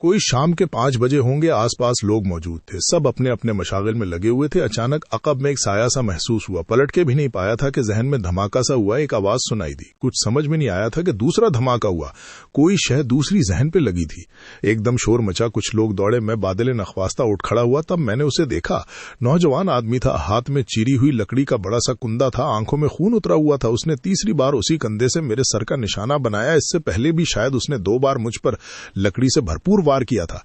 कोई शाम के 5 बजे होंगे। आसपास लोग मौजूद थे, सब अपने अपने मशागिल में लगे हुए थे। अचानक अकब में एक साया सा महसूस हुआ। पलट के भी नहीं पाया था कि जहन में धमाका सा हुआ। एक आवाज सुनाई दी। कुछ समझ में नहीं आया था कि दूसरा धमाका हुआ। कोई शह दूसरी जहन पे लगी थी। एकदम शोर मचा, कुछ लोग दौड़े। मैं बादल नखवास्ता उठ खड़ा हुआ। तब मैंने उसे देखा। नौजवान आदमी था, हाथ में चीरी हुई लकड़ी का बड़ा सा कुंदा था, आंखों में खून उतरा हुआ था। उसने तीसरी बार उसी कंधे से मेरे सर का निशाना बनाया। इससे पहले भी शायद उसने 2 बार मुझ पर लकड़ी से भरपूर वार किया था,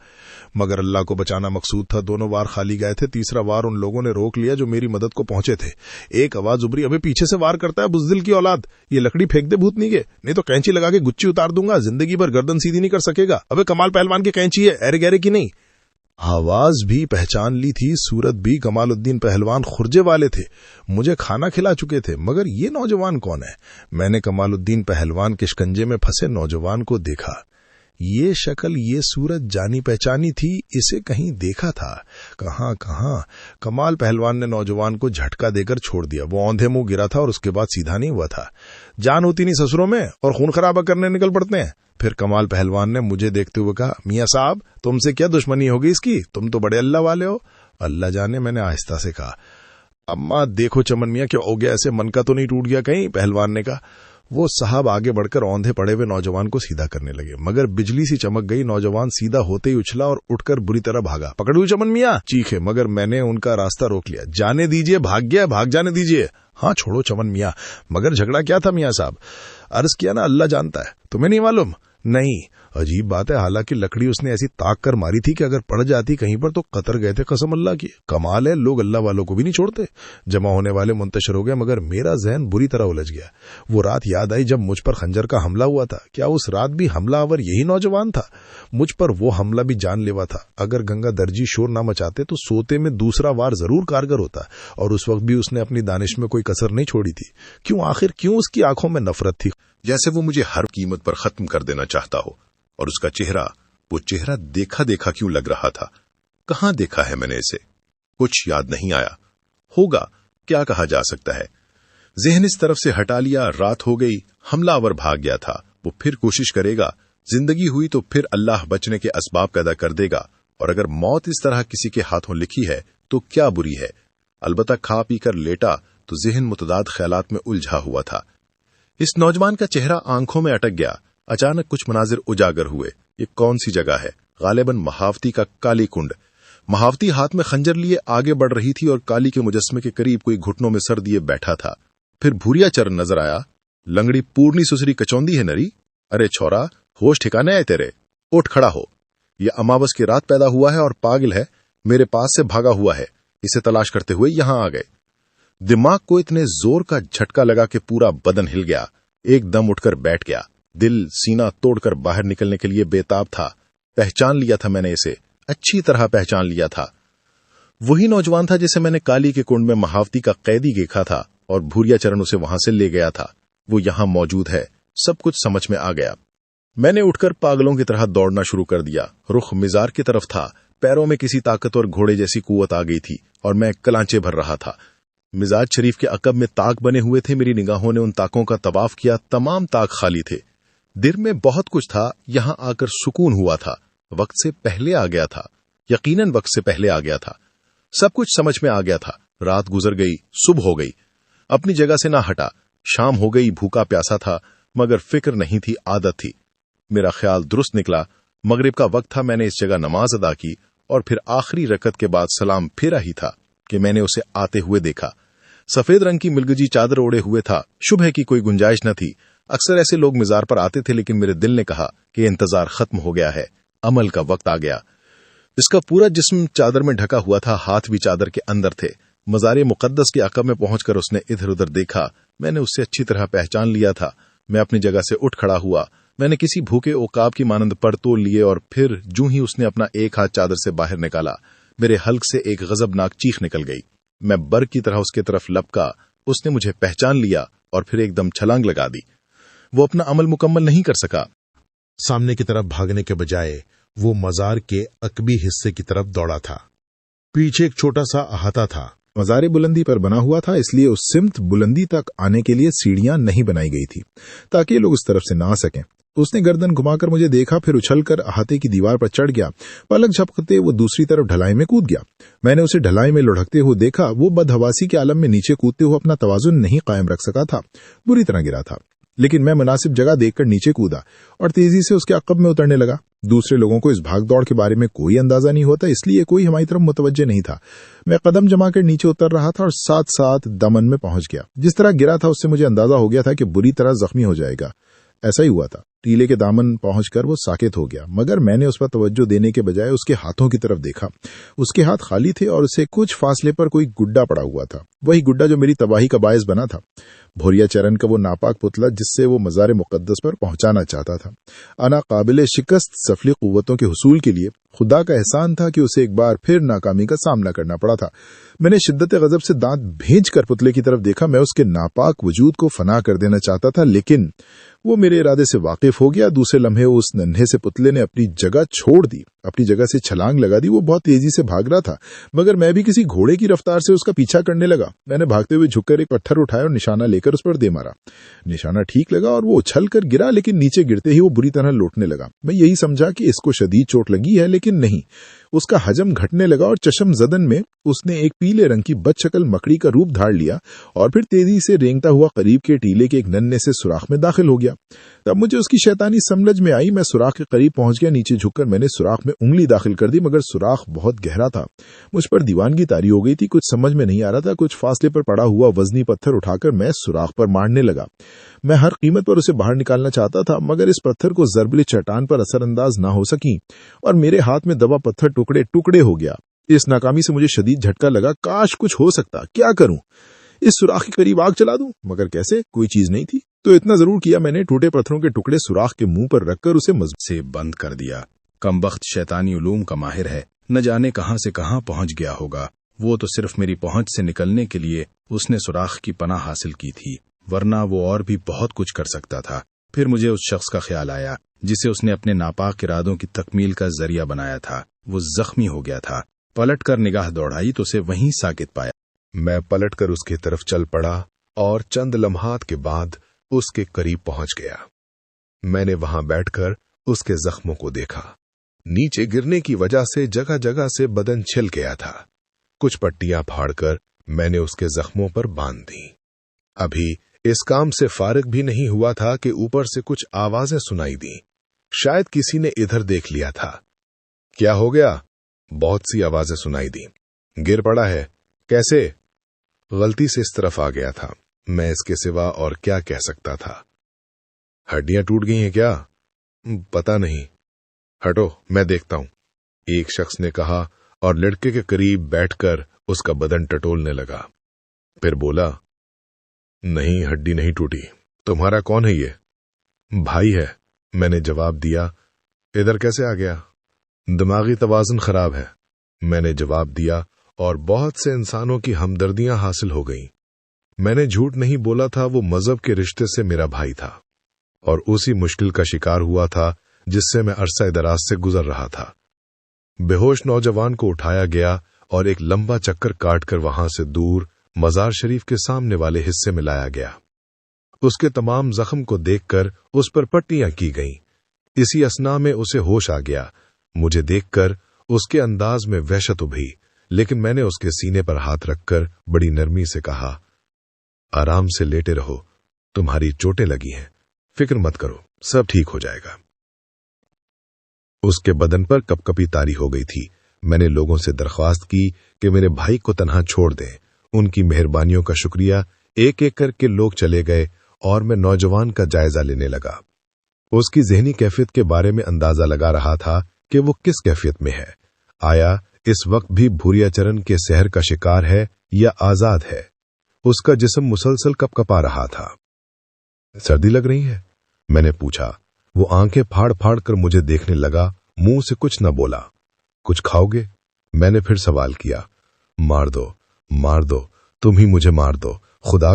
मगर अल्लाह को बचाना मकसूद था। दोनों वार खाली गए थे। तीसरा वार उन लोगों ने रोक लिया जो मेरी मदद को पहुंचे थे। एक आवाज उभरी, अबे पीछे से वार करता है बुज़दिल की औलाद, ये लकड़ी फेंक दे भूतनी के, नहीं तो कैंची लगा के गुच्ची उतार दूंगा, जिंदगी भर गर्दन सीधी नहीं कर सकेगा। अबे कमाल पहलवान की कैंची है, अरे गहरे की नहीं। आवाज भी पहचान ली थी, सूरत भी। कमालुद्दीन पहलवान खुर्जे वाले थे, मुझे खाना खिला चुके थे। मगर ये नौजवान कौन है? मैंने कमालुद्दीन पहलवान के शिकंजे में फंसे नौजवान को देखा। ये शक्ल, ये सूरत जानी पहचानी थी। इसे कहीं देखा था। कहां? कमाल पहलवान ने नौजवान को झटका देकर छोड़ दिया। वो औंधे मुंह गिरा था और उसके बाद सीधा नहीं हुआ था। जान होती नहीं ससुरों में और खून खराबा करने निकल पड़ते हैं। फिर कमाल पहलवान ने मुझे देखते हुए कहा, मियां साहब तुमसे क्या दुश्मनी होगी इसकी, तुम तो बड़े अल्लाह वाले हो। अल्लाह जाने, मैंने आहिस्ता से कहा। अम्मा देखो चमन मियां, क्या हो गया? ऐसे मन का तो नहीं टूट गया कहीं? पहलवान ने कहा। वो साहब आगे बढ़कर औंधे पड़े हुए नौजवान को सीधा करने लगे, मगर बिजली सी चमक गई। नौजवान सीधा होते ही उछला और उठकर बुरी तरह भागा। पकड़ू चमन मियां चीखे, मगर मैंने उनका रास्ता रोक लिया। जाने दीजिए, भाग गया, भाग जाने दीजिए। हाँ छोड़ो चमन मियां, मगर झगड़ा क्या था मियां साहब? अर्ज किया ना, अल्लाह जानता है, तुम्हें नहीं मालूम? नहीं। अजीब बात है, हालांकि लकड़ी उसने ऐसी ताक कर मारी थी कि अगर पड़ जाती कहीं पर तो कतर गए थे, कसम अल्लाह की। कमाल है, लोग अल्लाह वालों को भी नहीं छोड़ते। जमा होने वाले मुंतशिर हो गए, मगर मेरा जहन बुरी तरह उलझ गया। वो रात याद आई जब मुझ पर खंजर का हमला हुआ था। क्या उस रात भी हमलावर यही नौजवान था? मुझ पर वो हमला भी जानलेवा था। अगर गंगा दर्जी शोर ना मचाते तो सोते में दूसरा वार जरूर कारगर होता, और उस वक्त भी उसने अपनी दानिश में कोई कसर नहीं छोड़ी थी। क्यों उसकी आंखों में नफरत थी, जैसे वो मुझे हर कीमत पर खत्म कर देना चाहता हो। और उसका चेहरा, वो चेहरा देखा देखा क्यों लग रहा था? कहां देखा है मैंने इसे? कुछ याद नहीं आया। होगा, क्या कहा जा सकता है। जहन इस तरफ से हटा लिया। रात हो गई, हमलावर भाग गया था। वो फिर कोशिश करेगा। जिंदगी हुई तो फिर अल्लाह बचने के असबाब पैदा कर देगा। और अगर मौत इस तरह किसी के हाथों लिखी है तो क्या बुरी है। अलबत्ता खा पी कर लेटा तो जहन मुतदाद ख्यालात में उलझा हुआ था। इस नौजवान का चेहरा आंखों में अटक गया। अचानक कुछ मनाजिर उजागर हुए। ये कौन सी जगह है? गालिबन महावती का काली कुंड। महावती हाथ में खंजर लिए आगे बढ़ रही थी और काली के मुजस्मे के करीब कोई घुटनों में सर दिए बैठा था। फिर भूरिया चरण नजर आया। लंगड़ी पूर्णी सुसरी कचौंदी है नरी। अरे छोरा, होश ठिकाने आए तेरे, उठ खड़ा हो। ये अमावस की रात पैदा हुआ है और पागल है, मेरे पास से भागा हुआ है। इसे तलाश करते हुए यहां आ गए। दिमाग को इतने जोर का झटका लगा कि पूरा बदन हिल गया। एकदम उठकर बैठ गया। दिल सीना तोड़कर बाहर निकलने के लिए बेताब था। पहचान लिया था मैंने इसे, अच्छी तरह पहचान लिया था। वही नौजवान था जिसे मैंने काली के कुंड में महावती का कैदी देखा था और भूरिया चरण उसे वहां से ले गया था। वो यहां मौजूद है। सब कुछ समझ में आ गया। मैंने उठकर पागलों की तरह दौड़ना शुरू कर दिया। रुख मिजार की तरफ था। पैरों में किसी ताकतवर घोड़े जैसी कुव्वत आ गई थी और मैं कलांचे भर रहा था। मिजाज शरीफ के अकब में ताक बने हुए थे। मेरी निगाहों ने उन ताकों का तवाफ किया। तमाम ताक खाली थे। दिल में बहुत कुछ था। यहां आकर सुकून हुआ था। वक्त से पहले आ गया था। यकीनन वक्त से पहले आ गया था। सब कुछ समझ में आ गया था। रात गुजर गई, सुबह हो गई। अपनी जगह से ना हटा। शाम हो गई, भूखा प्यासा था, मगर फिक्र नहीं थी, आदत थी। मेरा ख्याल दुरुस्त निकला। मगरिब का वक्त था। मैंने इस जगह नमाज अदा की और फिर आखिरी रकत के बाद सलाम फेरा ही था कि मैंने उसे आते हुए देखा। सफेद रंग की मिलगजी चादर ओढ़े हुए था। शुबह की कोई गुंजाइश न थी। अक्सर ऐसे लोग मिजार पर आते थे, लेकिन मेरे दिल ने कहा कि इंतजार खत्म हो गया है, अमल का वक्त आ गया। इसका पूरा जिस्म चादर में ढका हुआ था, हाथ भी चादर के अंदर थे। मज़ार मुकद्दस के अकब में पहुंचकर उसने इधर उधर देखा। मैंने उससे अच्छी तरह पहचान लिया था। मैं अपनी जगह से उठ खड़ा हुआ। मैंने किसी भूखे ओकाब की मानंद पर तोड़ लिए और फिर जूं ही उसने अपना एक हाथ चादर से बाहर निकाला, मेरे हल्क से एक गजबनाक चीख निकल गई। मैं बर्ग की तरह उसके तरफ लपका। उसने मुझे पहचान लिया और फिर एकदम छलांग लगा दी। वो अपना अमल मुकम्मल नहीं कर सका। सामने की तरफ भागने के बजाय वो मजार के अकबी हिस्से की तरफ दौड़ा था। पीछे एक छोटा सा अहाता था। मज़ार बुलंदी पर बना हुआ था, इसलिए उस सिमत बुलंदी तक आने के लिए सीढ़ियां नहीं बनाई गई थी ताकि लोग उस तरफ से ना आ सकें। उसने गर्दन घुमाकर मुझे देखा, फिर उछलकर अहाते की दीवार पर चढ़ गया। पलक झपकते वो दूसरी तरफ ढलाई में कूद गया। मैंने उसे ढलाई में लुढ़कते हुए देखा। वो बदहवासी के आलम में नीचे कूदते हुए अपना तवाजुन नहीं कायम रख सका था, बुरी तरह गिरा था। लेकिन मैं मुनासिब जगह देखकर नीचे कूदा और तेजी से उसके अक़ब में उतरने लगा। दूसरे लोगों को इस भाग दौड़ के बारे में कोई अंदाजा नहीं होता, इसलिए कोई हमारी तरफ मुतवज्जे नहीं था। मैं कदम जमा कर नीचे उतर रहा था और साथ साथ दमन में पहुंच गया। जिस तरह गिरा था उससे मुझे अंदाजा हो गया था कि बुरी तरह जख्मी हो जाएगा। ऐसा ही हुआ था। टीले के दामन पहुंचकर वो साकित हो गया, मगर मैंने उस पर तवज्जो देने के बजाय उसके हाथों की तरफ देखा। उसके हाथ खाली थे और उसे कुछ फासले पर कोई गुड्डा पड़ा हुआ था, वही गुड्डा जो मेरी तबाही का बायस बना था। भोरिया चरण का वो नापाक पुतला जिससे वो मज़ार मुक़द्दस पर पहुंचाना चाहता था। अना काबिल शिकस्त सफली कुव्वतों के हुसूल के लिए खुदा का एहसान था कि उसे एक बार फिर नाकामी का सामना करना पड़ा था। मैंने शिद्दत गज़ब से दांत भेज कर पुतले की तरफ देखा। मैं उसके नापाक वजूद को फना कर देना चाहता था, लेकिन वो मेरे इरादे से वाकिफ हो गया। दूसरे लम्हे उस नन्हे से पुतले ने अपनी जगह छोड़ दी, अपनी जगह से छलांग लगा दी। वो बहुत तेजी से भाग रहा था, मगर मैं भी किसी घोड़े की रफ्तार से उसका पीछा करने लगा। मैंने भागते हुए झुककर एक पत्थर उठाया और निशाना लेकर उस पर दे मारा। निशाना ठीक लगा और वो उछल कर गिरा, लेकिन नीचे गिरते ही वो बुरी तरह लौटने लगा। मैं यही समझा कि इसको शदीद चोट लगी है, लेकिन नहीं। उसका हजम घटने लगा और चशम जदन में उसने एक पीले रंग की बदशकल मकड़ी का रूप धार लिया और फिर तेजी से रेंगता हुआ करीब के टीले के एक नन्हे से सुराख में दाखिल हो गया। तब मुझे उसकी शैतानी समझ में आई। मैं सुराख के करीब पहुंच गया। नीचे झुककर मैंने सुराख में उंगली दाखिल कर दी, मगर सुराख बहुत गहरा था। मुझ पर दीवानगी तारी हो गई थी। कुछ समझ में नहीं आ रहा था। कुछ फासले पर पड़ा हुआ वजनी पत्थर उठाकर मैं सुराख पर मारने लगा। मैं हर कीमत पर उसे बाहर निकालना चाहता था, मगर इस पत्थर को ज़रबले चट्टान पर असरअंदाज ना हो सकी और मेरे हाथ में दबा पत्थर टुकड़े टुकड़े हो गया। इस नाकामी से मुझे शदीद झटका लगा। काश कुछ हो सकता। क्या करूं? इस सुराख के करीब आग चला दूं? मगर कैसे? कोई चीज नहीं थी। तो इतना जरूर किया, मैंने टूटे पत्थरों के टुकड़े सुराख के मुंह पर रखकर उसे मजबूत से बंद कर दिया। कमबख्त शैतानी उलूम का माहिर है, न जाने कहां से कहां पहुंच गया होगा। वो तो सिर्फ मेरी पहुंच से निकलने के लिए उसने सुराख की पनाह हासिल की थी, वरना वो और भी बहुत कुछ कर सकता था। फिर मुझे उस शख्स का ख्याल आया जिसे उसने अपने नापाक इरादों की तकमील का जरिया बनाया था। वो जख्मी हो गया था। पलट कर निगाह दौड़ाई तो उसे वहीं साकित पाया। मैं पलटकर उसकी तरफ चल पड़ा और चंद लम्हात के बाद उसके करीब पहुंच गया। मैंने वहां बैठकर उसके जख्मों को देखा। नीचे गिरने की वजह से जगह जगह से बदन छिल गया था। कुछ पट्टियां फाड़कर मैंने उसके जख्मों पर बांध दी। अभी इस काम से फारिग भी नहीं हुआ था कि ऊपर से कुछ आवाजें सुनाई दी। शायद किसी ने इधर देख लिया था। क्या हो गया? बहुत सी आवाजें सुनाई दी। गिर पड़ा है? कैसे? गलती से इस तरफ आ गया था। मैं इसके सिवा और क्या कह सकता था? हड्डियां टूट गई हैं क्या? पता नहीं। हटो, मैं देखता हूं, एक शख्स ने कहा और लड़के के करीब बैठकर उसका बदन टटोलने लगा। फिर बोला, नहीं, हड्डी नहीं टूटी। तुम्हारा कौन है ये? भाई है, मैंने जवाब दिया। इधर कैसे आ गया? दिमागी तवाज़ुन खराब है, मैंने जवाब दिया, और बहुत से इंसानों की हमदर्दियां हासिल हो गईं। मैंने झूठ नहीं बोला था। वो मजहब के रिश्ते से मेरा भाई था और उसी मुश्किल का शिकार हुआ था जिससे मैं अरसा दराज से गुजर रहा था। बेहोश नौजवान को उठाया गया और एक लंबा चक्कर काटकर वहां से दूर मजार शरीफ के सामने वाले हिस्से में लाया गया। उसके तमाम जख्म को देखकर उस पर पट्टियां की गईं। इसी असना में उसे होश आ गया। मुझे देखकर उसके अंदाज में वहशत उभरी, लेकिन मैंने उसके सीने पर हाथ रखकर बड़ी नरमी से कहा, आराम से लेटे रहो, तुम्हारी चोटें लगी हैं, फिक्र मत करो, सब ठीक हो जाएगा। उसके बदन पर कपकपी तारी हो गई थी। मैंने लोगों से दरख्वास्त की कि मेरे भाई को तन्हा छोड़ दें। उनकी मेहरबानियों का शुक्रिया एक एक करके लोग चले गए और मैं नौजवान का जायजा लेने लगा। उसकी ज़हनी कैफियत के बारे में अंदाजा लगा रहा था कि वो किस कैफियत में है। आया इस वक्त भी भूरिया चरण के सहर का शिकार है या आजाद है? उसका जिस्म मुसलसल कपकपा रहा था। सर्दी लग रही है? मैंने पूछा। वो आंखें फाड़ फाड़ कर मुझे देखने लगा, मुंह से कुछ न बोला। कुछ खाओगे? मैंने फिर सवाल किया। मार दो, तुम ही मुझे मार दो, खुदा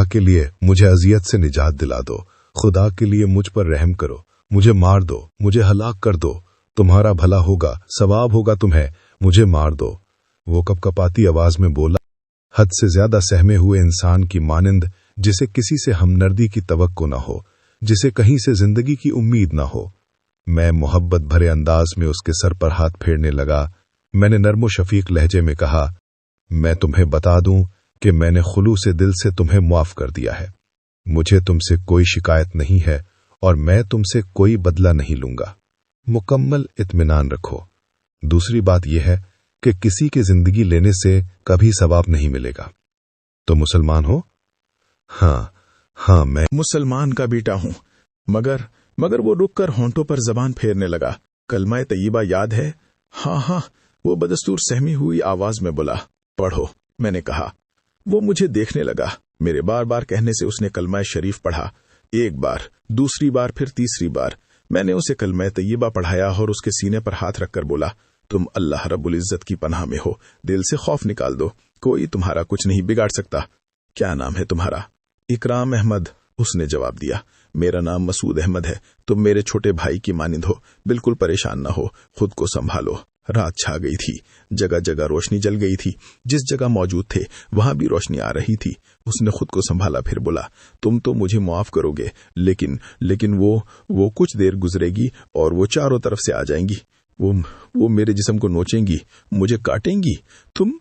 के लिए मुझे अजियत से निजात दिला दो, खुदा के लिए मुझ पर रहम करो, मुझे मार दो, मुझे हलाक कर दो, तुम्हारा भला होगा, सवाब होगा तुम्हें, मुझे मार दो। वो कपकपाती आवाज में बोला, हद से ज्यादा सहमे हुए इंसान की मानिंद जिसे किसी से हमदर्दी की तवक्को न हो। जिसे कहीं से जिंदगी की उम्मीद न हो। मैं मोहब्बत भरे अंदाज में उसके सर पर हाथ फेरने लगा। मैंने नर्मो शफीक लहजे में कहा, मैं तुम्हें बता दूं कि मैंने खुलूस दिल से तुम्हें मुआफ कर दिया है। मुझे तुमसे कोई शिकायत नहीं है और मैं तुमसे कोई बदला नहीं लूंगा। मुकम्मल इत्मीनान रखो। दूसरी बात यह है कि किसी की जिंदगी लेने से कभी सवाब नहीं मिलेगा। तो मुसलमान हो? हाँ, मैं मुसलमान का बेटा हूं। मगर वो रुककर होंठों पर जबान फेरने लगा। कलमा तय्यबा याद है? हाँ, वो बदस्तूर सहमी हुई आवाज में बोला। पढ़ो, मैंने कहा। वो मुझे देखने लगा। मेरे बार बार कहने से उसने कलमा शरीफ पढ़ा। एक बार, दूसरी बार, फिर तीसरी बार मैंने उसे कलमा तय्यबा पढ़ाया और उसके सीने पर हाथ रखकर बोला, तुम अल्लाह रब्बुल इज्जत की पनाह में हो। दिल से खौफ निकाल दो। कोई तुम्हारा कुछ नहीं बिगाड़ सकता। क्या नाम है तुम्हारा? इकराम अहमद, उसने जवाब दिया। मेरा नाम मसूद अहमद है। तुम मेरे छोटे भाई की मानिंद हो। बिल्कुल परेशान न हो, खुद को संभालो। रात छा गई थी। जगह जगह रोशनी जल गई थी। जिस जगह मौजूद थे वहां भी रोशनी आ रही थी। उसने खुद को संभाला, फिर बोला, तुम तो मुझे माफ करोगे, लेकिन वो कुछ देर गुजरेगी और वो चारों तरफ से आ जाएंगी। वो मेरे जिस्म को नोचेंगी, मुझे काटेंगी। तुम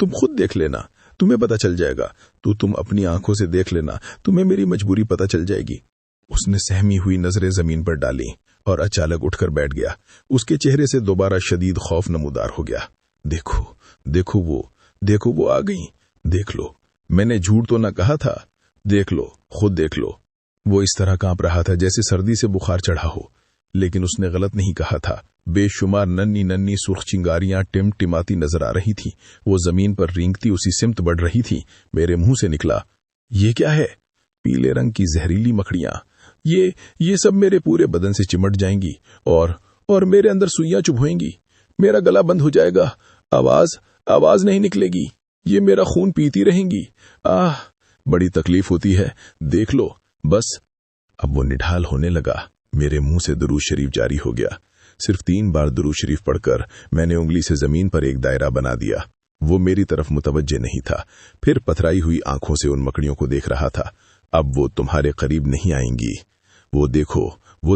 खुद देख लेना, तुम्हें पता चल जाएगा। तुम अपनी आंखों से देख लेना, तुम्हें मेरी मजबूरी पता चल जाएगी। उसने सहमी हुई नजरें जमीन पर डाली और अचानक उठकर बैठ गया। उसके चेहरे से दोबारा शदीद खौफ नमूदार हो गया। देखो वो आ गई। देख लो, मैंने झूठ तो न कहा था। देख लो, खुद देख लो। वो इस तरह कांप रहा था जैसे सर्दी से बुखार चढ़ा हो, लेकिन उसने गलत नहीं कहा था। बेशुमार नन्ही सुर्ख चिंगारियां टिमटिमाती नजर आ रही थी। वो जमीन पर रेंगती उसी सिमत बढ़ रही थी। मेरे मुंह से निकला, ये क्या है? पीले रंग की जहरीली मकड़ियां। ये सब मेरे पूरे बदन से चिमट जाएंगी और मेरे अंदर सुइयां चुभोएंगी। मेरा गला बंद हो जाएगा। आवाज नहीं निकलेगी। ये मेरा खून पीती रहेंगी। बड़ी तकलीफ होती है। देख लो बस। अब वो निढाल होने लगा। मेरे मुंह से दुरूद शरीफ जारी हो गया। सिर्फ 3 बार दुरूद शरीफ पढ़कर मैंने उंगली से जमीन पर एक दायरा बना दिया। वो मेरी तरफ मुतवज्जे नहीं था। फिर पथराई हुई आंखों से उन मकड़ियों को देख रहा था। अब वो तुम्हारे करीब नहीं आएंगी। वो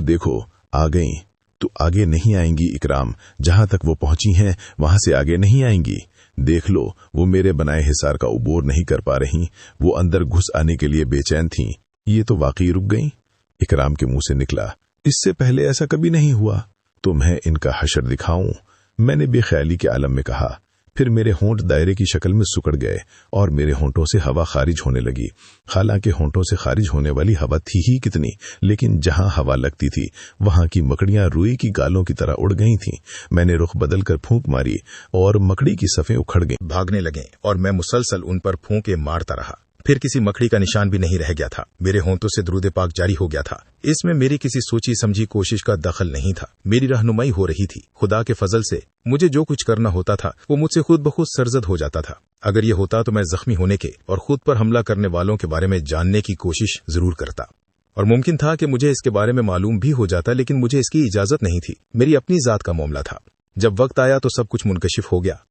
देखो आ गई। तो आगे नहीं आएंगी इकराम। जहां तक वो पहुंची हैं वहां से आगे नहीं आएंगी। देख लो, वो मेरे बनाए हिसार का उबोर नहीं कर पा रही। वो अंदर घुस आने के लिए बेचैन थीं। ये तो वाकई रुक गई। इकराम के मुंह से निकला, इससे पहले ऐसा कभी नहीं हुआ। तुम्हें इनका हशर दिखाऊं? मैंने बेख्याली के आलम में कहा। फिर मेरे होंठ दायरे की शक्ल में सुकड़ गए और मेरे होंठों से हवा खारिज होने लगी। हालांकि होंठों से खारिज होने वाली हवा थी ही कितनी, लेकिन जहां हवा लगती थी वहां की मकड़ियां रुई की गालों की तरह उड़ गई थीं। मैंने रुख बदलकर फूंक मारी और मकड़ी की सफ़ें उखड़ गईं, भागने लगें और मैं मुसलसल उन पर फूंके मारता रहा। फिर किसी मकड़ी का निशान भी नहीं रह गया था। मेरे होंठों से दुरूद पाक जारी हो गया था। इसमें मेरी किसी सोची समझी कोशिश का दखल नहीं था। मेरी रहनुमाई हो रही थी। खुदा के फजल से मुझे जो कुछ करना होता था वो मुझसे खुद ब खुद सरजद हो जाता था। अगर ये होता तो मैं जख्मी होने के और खुद पर हमला करने वालों के बारे में जानने की कोशिश जरूर करता, और मुमकिन था कि मुझे इसके बारे में मालूम भी हो जाता, लेकिन मुझे इसकी इजाजत नहीं थी। मेरी अपनी जात का मामला था। जब वक्त आया तो सब कुछ मुनकशिफ हो गया।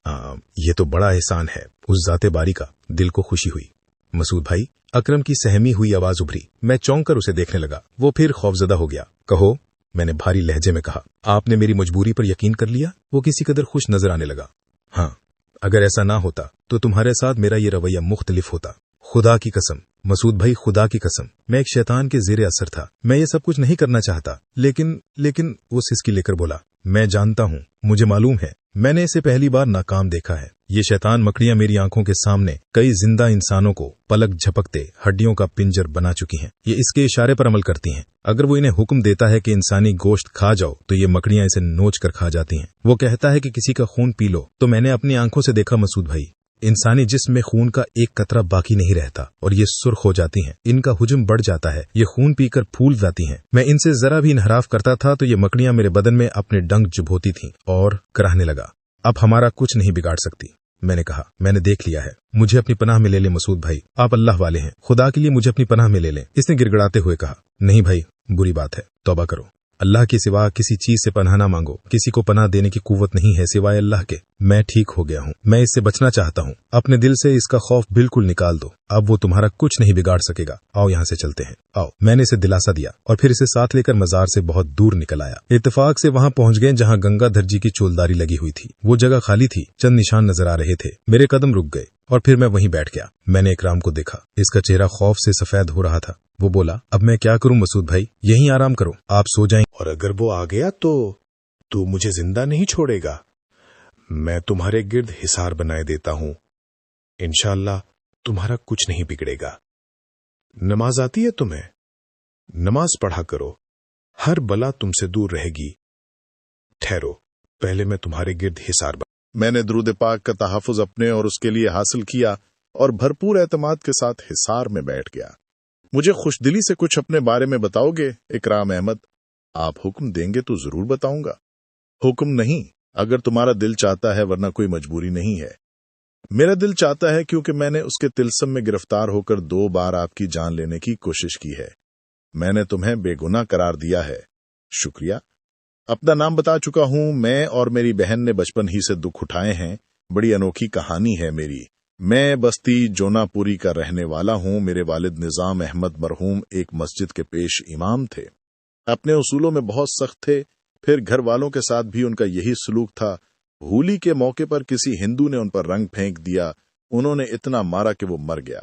ये तो बड़ा एहसान है उस जाते बारी का। दिल को खुशी हुई। मसूद भाई, अकरम की सहमी हुई आवाज उभरी। मैं चौंक कर उसे देखने लगा। वो फिर खौफजदा हो गया। कहो, मैंने भारी लहजे में कहा। आपने मेरी मजबूरी पर यकीन कर लिया? वो किसी कदर खुश नजर आने लगा। हाँ, अगर ऐसा ना होता तो तुम्हारे साथ मेरा ये रवैया मुख्तलिफ होता। खुदा की कसम मसूद भाई, खुदा की कसम, मैं एक शैतान के ज़ेरे असर था। मैं ये सब कुछ नहीं करना चाहता, लेकिन वो सिसकी लेकर बोला, मैं जानता हूँ, मुझे मालूम है। मैंने इसे पहली बार नाकाम देखा है। ये शैतान मकड़ियां मेरी आंखों के सामने कई जिंदा इंसानों को पलक झपकते हड्डियों का पिंजर बना चुकी हैं। ये इसके इशारे पर अमल करती हैं। अगर वो इन्हें हुक्म देता है कि इंसानी गोश्त खा जाओ तो ये मकड़ियां इसे नोच कर खा जाती हैं। वो कहता है कि किसी का खून पी लो, तो मैंने अपनी आंखों से देखा मसूद भाई, इंसानी जिस्म में खून का एक कतरा बाकी नहीं रहता और ये सुर्ख हो जाती हैं। इनका हुजूम बढ़ जाता है। ये खून पीकर फूल जाती हैं। मैं इनसे जरा भी इनहराफ करता था तो ये मकड़ियां मेरे बदन में अपने डंक चुभोती थीं और कराहने लगा। अब हमारा कुछ नहीं बिगाड़ सकती। मैंने कहा, मैंने देख लिया है। मुझे अपनी पनाह में ले ले मसूद भाई। आप अल्लाह वाले हैं। खुदा के लिए मुझे अपनी पनाह में ले लें। इसने गिड़गिड़ाते हुए कहा, नहीं भाई, बुरी बात है, तौबा करो। अल्लाह के सिवा किसी चीज से पनाह ना मांगो, किसी को पनाह देने की कुव्वत नहीं है सिवाय अल्लाह के। मैं ठीक हो गया हूँ, मैं इससे बचना चाहता हूँ। अपने दिल से इसका खौफ बिल्कुल निकाल दो, अब वो तुम्हारा कुछ नहीं बिगाड़ सकेगा। आओ यहाँ से चलते हैं, आओ। मैंने इसे दिलासा दिया और फिर इसे साथ लेकर मजार से बहुत दूर निकल आया। इत्तेफाक से वहाँ पहुँच गए जहाँ गंगाधर जी की चोलदारी लगी हुई थी। वो जगह खाली थी, चंद निशान नजर आ रहे थे। मेरे कदम रुक गए और फिर मैं वहीं बैठ गया। मैंने इकराम को देखा, इसका चेहरा खौफ से सफेद हो रहा था। वो बोला, अब मैं क्या करूं मसूद भाई, यहीं आराम करो, आप सो जाएं। और अगर वो आ गया तो तू मुझे जिंदा नहीं छोड़ेगा। मैं तुम्हारे गिर्द हिसार बनाए देता हूं, इंशाअल्लाह तुम्हारा कुछ नहीं बिगड़ेगा। नमाज आती है तुम्हें? नमाज पढ़ा करो, हर बला तुमसे दूर रहेगी। ठहरो, पहले मैं तुम्हारे गिर्द हिसार मैंने दुरूद पाक का तहफ़्फ़ुज़ अपने और उसके लिए हासिल किया और भरपूर एतमाद के साथ हिसार में बैठ गया। मुझे खुशदिली से कुछ अपने बारे में बताओगे इकराम अहमद? आप हुक्म देंगे तो जरूर बताऊंगा। हुक्म नहीं, अगर तुम्हारा दिल चाहता है, वरना कोई मजबूरी नहीं है। मेरा दिल चाहता है क्योंकि मैंने उसके तिलस्म में गिरफ्तार होकर 2 बार आपकी जान लेने की कोशिश की है। मैंने तुम्हें बेगुनाह करार दिया है, शुक्रिया। अपना नाम बता चुका हूं। मैं और मेरी बहन ने बचपन ही से दुख उठाए हैं। बड़ी अनोखी कहानी है मेरी। मैं बस्ती जोनापुरी का रहने वाला हूं। मेरे वालिद निजाम अहमद मरहूम एक मस्जिद के पेश इमाम थे। अपने उसूलों में बहुत सख्त थे। फिर घर वालों के साथ भी उनका यही सलूक था। होली के मौके पर किसी हिंदू ने उन पर रंग फेंक दिया। उन्होंने इतना मारा कि वो मर गया।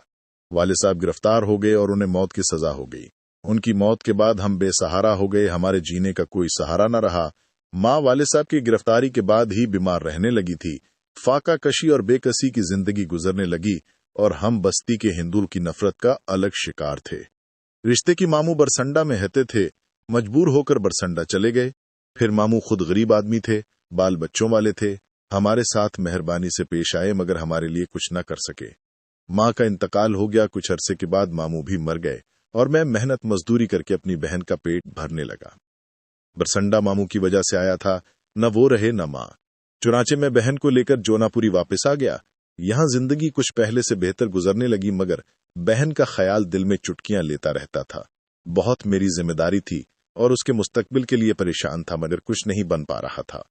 वालिद साहब गिरफ्तार हो गए और उन्हें मौत की सजा हो गई। उनकी मौत के बाद हम बेसहारा हो गए। हमारे जीने का कोई सहारा न रहा। माँ वालिद साहब की गिरफ्तारी के बाद ही बीमार रहने लगी थी। फाका कशी और बेकसी की जिंदगी गुजरने लगी और हम बस्ती के हिंदू की नफरत का अलग शिकार थे। रिश्ते की मामू बरसंडा में रहते थे। मजबूर होकर बरसंडा चले गए। फिर मामू खुद गरीब आदमी थे, बाल बच्चों वाले थे। हमारे साथ मेहरबानी से पेश आए मगर हमारे लिए कुछ न कर सके। माँ का इंतकाल हो गया। कुछ अरसे के बाद मामू भी मर गए और मैं मेहनत मजदूरी करके अपनी बहन का पेट भरने लगा। बरसंडा मामू की वजह से आया था, न वो रहे न माँ। चुनाचे मैं बहन को लेकर जोनापुरी वापस आ गया। यहाँ जिंदगी कुछ पहले से बेहतर गुजरने लगी मगर बहन का ख्याल दिल में चुटकियां लेता रहता था। बहुत मेरी जिम्मेदारी थी और उसके मुस्तकबिल के लिए परेशान था मगर कुछ नहीं बन पा रहा था।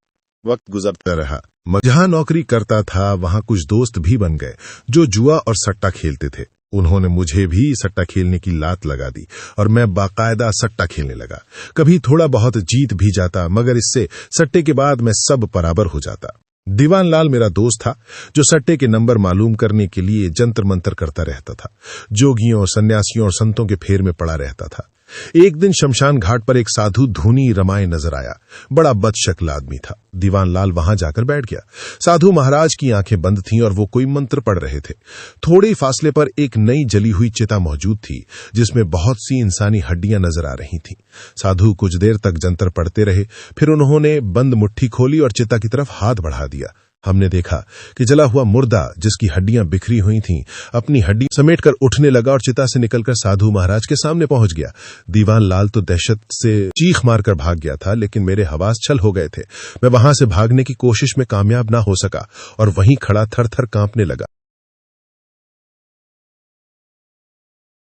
वक्त गुजरता रहा। जहां नौकरी करता था वहां कुछ दोस्त भी बन गए जो जुआ और सट्टा खेलते थे। उन्होंने मुझे भी सट्टा खेलने की लात लगा दी और मैं बाकायदा सट्टा खेलने लगा। कभी थोड़ा बहुत जीत भी जाता मगर इससे सट्टे के बाद मैं सब बराबर हो जाता। दीवान लाल मेरा दोस्त था जो सट्टे के नंबर मालूम करने के लिए जंतर मंतर करता रहता था। जोगियों, सन्यासियों और संतों के फेर में पड़ा रहता था। एक दिन शमशान घाट पर एक साधु धूनी रमाए नजर आया। बड़ा बदशक्ल आदमी था। दीवान लाल वहां जाकर बैठ गया। साधु महाराज की आंखें बंद थीं और वो कोई मंत्र पढ़ रहे थे। थोड़े ही फासले पर एक नई जली हुई चिता मौजूद थी जिसमें बहुत सी इंसानी हड्डियां नजर आ रही थीं। साधु कुछ देर तक जंतर पढ़ते रहे। फिर उन्होंने बंद मुट्ठी खोली और चिता की तरफ हाथ बढ़ा दिया। हमने देखा कि जला हुआ मुर्दा जिसकी हड्डियां बिखरी हुई थीं अपनी हड्डी समेटकर उठने लगा और चिता से निकलकर साधु महाराज के सामने पहुंच गया। दीवान लाल तो दहशत से चीख मारकर भाग गया था लेकिन मेरे हवास छल हो गए थे। मैं वहां से भागने की कोशिश में कामयाब ना हो सका और वहीं खड़ा थर थर कांपने लगा।